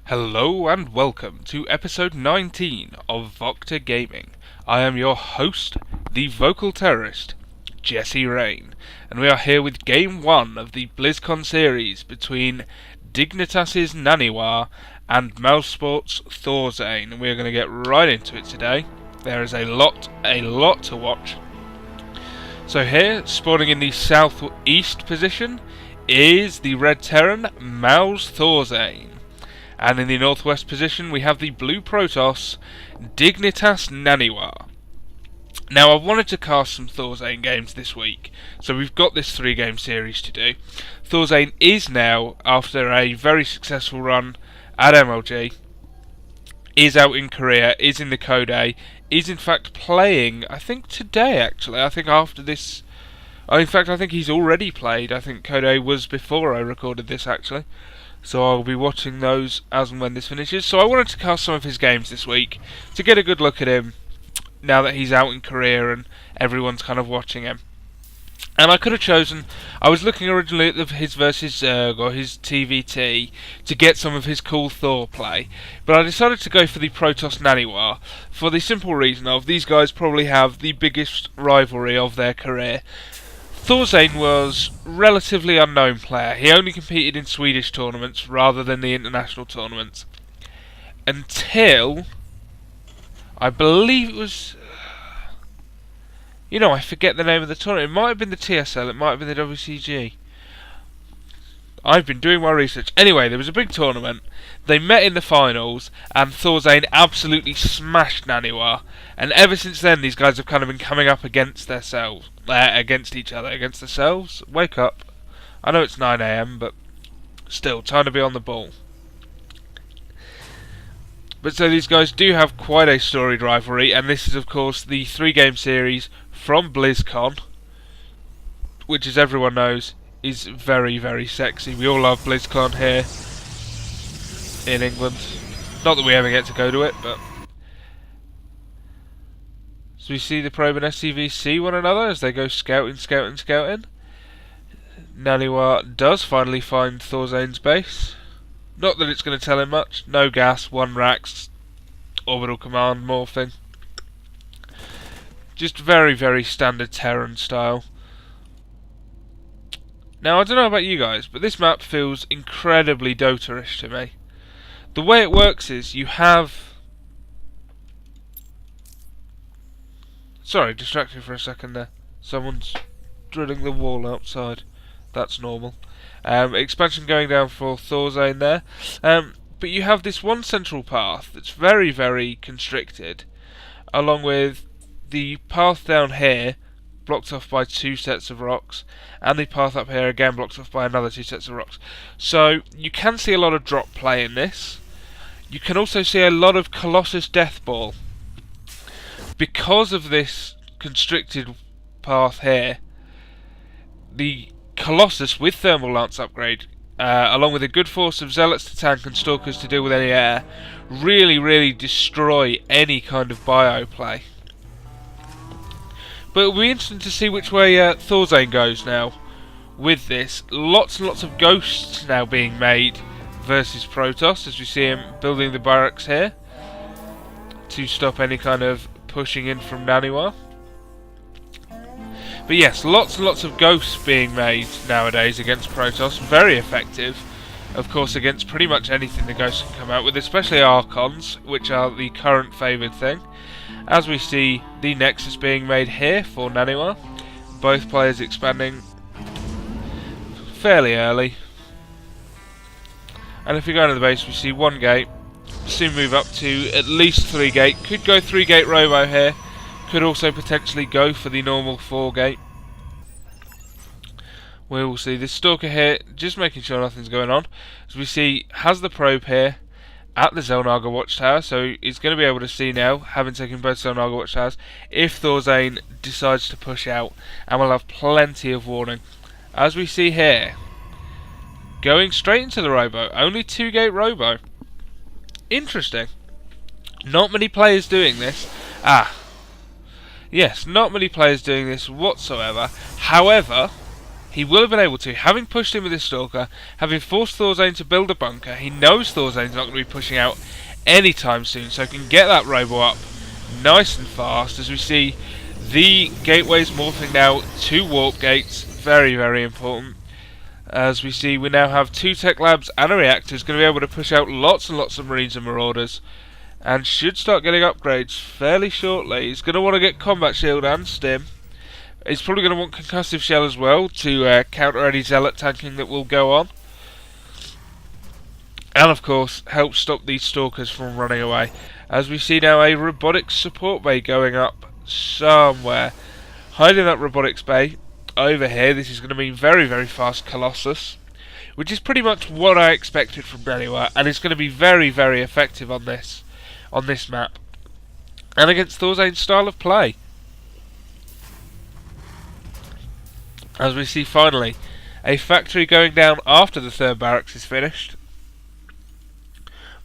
Hello and welcome to episode 19 of VocTer Gaming. I am your host, the vocal terrorist, Jesse Rain, and we are here with Game 1 of the Blizzcon series between Dignitas.NaNiWa and mouz.ThorZaiN, and we are going to get right into it today. There is a lot to watch. So here, spawning in the southeast position, is the red Terran, mouz.ThorZaiN. And in the northwest position we have the blue Protoss, Dignitas.NaNiWa. Now I wanted to cast some ThorZaiN games this week, so we've got this 3-game series to do. ThorZaiN is now, after a very successful run at MLG, is out in Korea, is in the Code A, is in fact playing, I think today actually, I think after this, in fact I think he's already played, I think Code A was before I recorded this actually. So I'll be watching those as and when this finishes. So I wanted to cast some of his games this week to get a good look at him now that he's out in Korea and everyone's kind of watching him. And I could have chosen, I was looking originally at his versus Zerg or his TVT to get some of his cool Thor play, but I decided to go for the Protoss NaNiWa for the simple reason of these guys probably have the biggest rivalry of their career. ThorZaiN was a relatively unknown player. He only competed in Swedish tournaments rather than the international tournaments. Until, I believe it was, I forget the name of the tournament. It might have been the TSL, it might have been the WCG. I've been doing my research. Anyway, there was a big tournament. They met in the finals, and ThorZaiN absolutely smashed NaNiWa. And ever since then, these guys have kind of been coming up against themselves, against each other, against themselves. Wake up! I know it's 9 AM, but still, time to be on the ball. But so these guys do have quite a storied rivalry, and this is of course the 3-game series from BlizzCon, which, as everyone knows, is very, very sexy. We all love BlizzCon here in England. Not that we ever get to go to it, but... So we see the probe and SCV see one another as they go scouting. NaNiWa does finally find ThorZaiN's base. Not that it's going to tell him much. No gas, 1 Rax, orbital command, morphing. Just very, very standard Terran style. Now, I don't know about you guys, but this map feels incredibly Dota-ish to me. The way it works is you have... Sorry, distracted for a second there. Someone's drilling the wall outside. That's normal. Expansion going down for ThorZaiN there. But you have this one central path that's very, very constricted, along with the path down here blocked off by 2 sets of rocks, and the path up here again blocked off by another 2 sets of rocks. So you can see a lot of drop play in this. You can also see a lot of Colossus Deathball. Because of this constricted path here, the Colossus with Thermal Lance upgrade, along with a good force of Zealots to tank and Stalkers to deal with any air, really destroy any kind of bio play. But it'll be interesting to see which way ThorZaiN goes now with this. Lots and lots of ghosts now being made versus Protoss, as we see him building the barracks here to stop any kind of pushing in from NaNiWa. But yes, lots and lots of ghosts being made nowadays against Protoss. Very effective, of course, against pretty much anything the ghosts can come out with, especially Archons, which are the current favoured thing. As we see the Nexus being made here for NaNiWa, both players expanding fairly early. And if we go into the base, we see 1 gate, soon move up to at least 3 gate. Could go 3 gate robo here, could also potentially go for the normal 4 gate. We will see this Stalker here, just making sure nothing's going on. As we see, has the probe here at the Xel'Naga watchtower, so he's going to be able to see now, having taken both Xel'Naga watchtowers, if ThorZaiN decides to push out, and we'll have plenty of warning. As we see here, going straight into the robo, only 2 gate robo. Interesting. Not many players doing this. Yes, not many players doing this whatsoever. However, he will have been able to, having pushed in with his Stalker, having forced ThorZaiN to build a bunker. He knows ThorZain's not going to be pushing out anytime soon, so he can get that robo up nice and fast, as we see the gateways morphing now to warp gates. Very, very important. As we see, we now have 2 tech labs and a reactor. Is going to be able to push out lots and lots of Marines and Marauders, and should start getting upgrades fairly shortly. He's going to want to get Combat Shield and Stim. He's probably going to want Concussive Shell as well to counter any Zealot tanking that will go on. And of course, help stop these Stalkers from running away. As we see now a Robotics Support Bay going up somewhere. Hiding that Robotics Bay over here. This is going to mean very, very fast Colossus, which is pretty much what I expected from Naniwa, and it's going to be very, very effective on this map and against ThorZain's style of play. As we see finally a factory going down after the 3rd barracks is finished.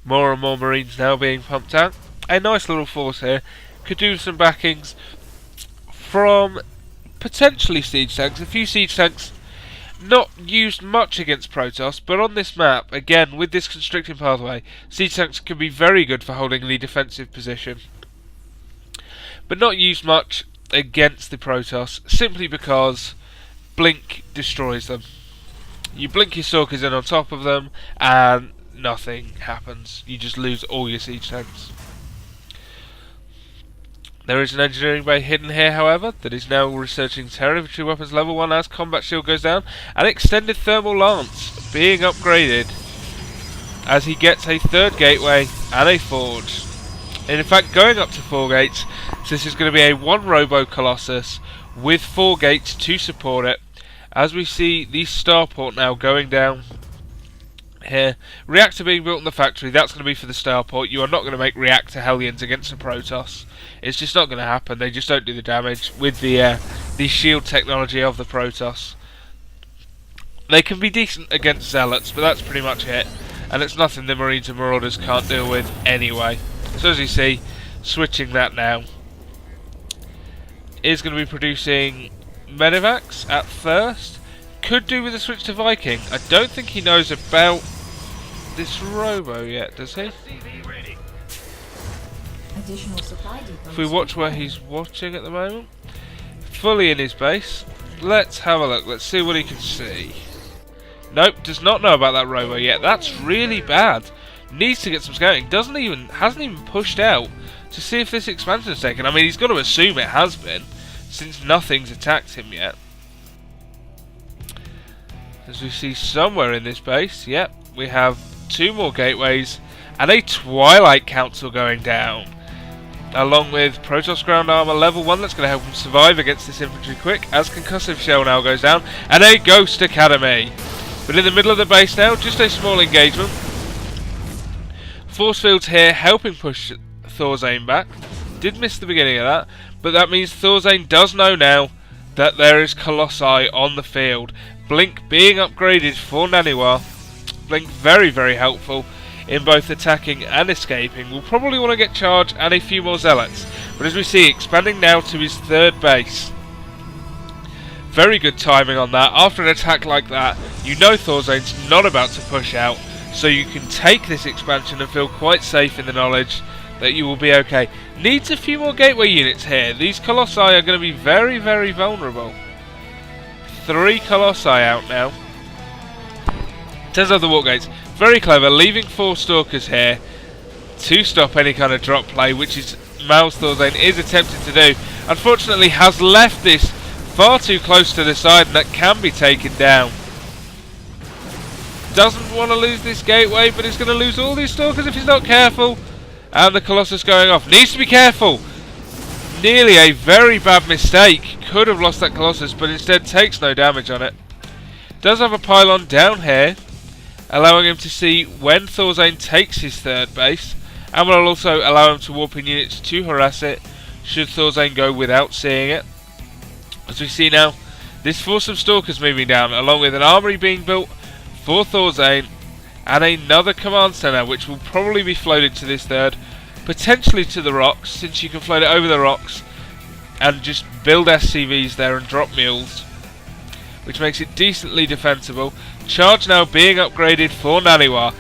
More and more Marines now being pumped out. A nice little force here. Could do some backings from potentially siege tanks. A few siege tanks not used much against Protoss, but on this map, again with this constricting pathway, siege tanks can be very good for holding the defensive position, but not used much against the Protoss, simply because Blink destroys them. You blink your Stalkers in on top of them and nothing happens. You just lose all your siege tanks. There is an engineering bay hidden here, however, that is now researching Terran Infantry Weapons level 1 as Combat Shield goes down, and Extended Thermal Lance being upgraded as he gets a 3rd gateway and a forge. And in fact, going up to 4 gates, so this is going to be a 1 Robo Colossus with 4 gates to support it. As we see the starport now going down here. Reactor being built in the factory, that's going to be for the starport. You are not going to make reactor Hellions against a Protoss. It's just not going to happen. They just don't do the damage with the shield technology of the Protoss. They can be decent against Zealots, but that's pretty much it. And it's nothing the Marines and Marauders can't deal with anyway. So as you see, switching that now is going to be producing Medivacs at first. Could do with a switch to Viking. I don't think he knows about this Robo yet, does he? If we watch where he's watching at the moment, fully in his base. Let's have a look. Let's see what he can see. Nope, does not know about that Robo yet. That's really bad. Needs to get some scouting. Hasn't even pushed out to see if this expansion is taken. I mean, he's got to assume it has been, since nothing's attacked him yet. As we see somewhere in this base, yep, we have 2 more gateways and a Twilight Council going down, along with Protoss ground armor level 1 that's going to help him survive against this infantry quick, as Concussive Shell now goes down, and a Ghost Academy. But in the middle of the base now, just a small engagement. Force fields here helping push ThorZaiN back. Did miss the beginning of that, but that means ThorZaiN does know now that there is Colossi on the field. Blink being upgraded for Naniwa. Blink very, very helpful in both attacking and escaping. We'll probably want to get charge and a few more Zealots. But as we see, expanding now to his 3rd base. Very good timing on that. After an attack like that, you know ThorZain's not about to push out. So you can take this expansion and feel quite safe in the knowledge that you will be okay. Needs a few more gateway units here. These Colossi are going to be very, very vulnerable. 3 Colossi out now. In terms of the walk gates, very clever, leaving 4 Stalkers here to stop any kind of drop play, which is mouz.ThorZaiN is attempting to do. Unfortunately, has left this far too close to the side, and that can be taken down. Doesn't want to lose this gateway, but he's going to lose all these Stalkers if he's not careful. And the Colossus going off. Needs to be careful. Nearly a very bad mistake. Could have lost that Colossus, but instead takes no damage on it. Does have a pylon down here, allowing him to see when ThorZaiN takes his 3rd base, and will also allow him to warp in units to harass it should ThorZaiN go without seeing it. As we see now, this force of Stalkers moving down, along with an armory being built for ThorZaiN and another command center, which will probably be floated to this 3rd, potentially to the rocks, since you can float it over the rocks and just build SCVs there and drop mules. which makes it decently defensible. Charge now being upgraded for Naniwa,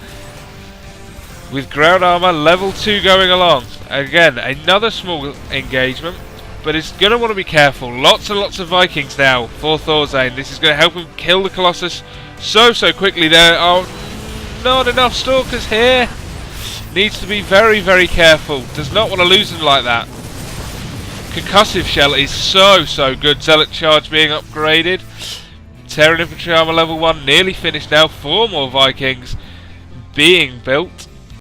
with ground armour level 2 going along. Again, another small engagement, but it's going to want to be careful. Lots and lots of Vikings now for ThorZaiN. This is going to help him kill the Colossus so quickly. There are not enough Stalkers here. Needs to be very careful. Does not want to lose them like that. Concussive Shell is so good. Zealot Charge being upgraded. Terran Infantry Armour level 1 nearly finished now. 4 more Vikings being built.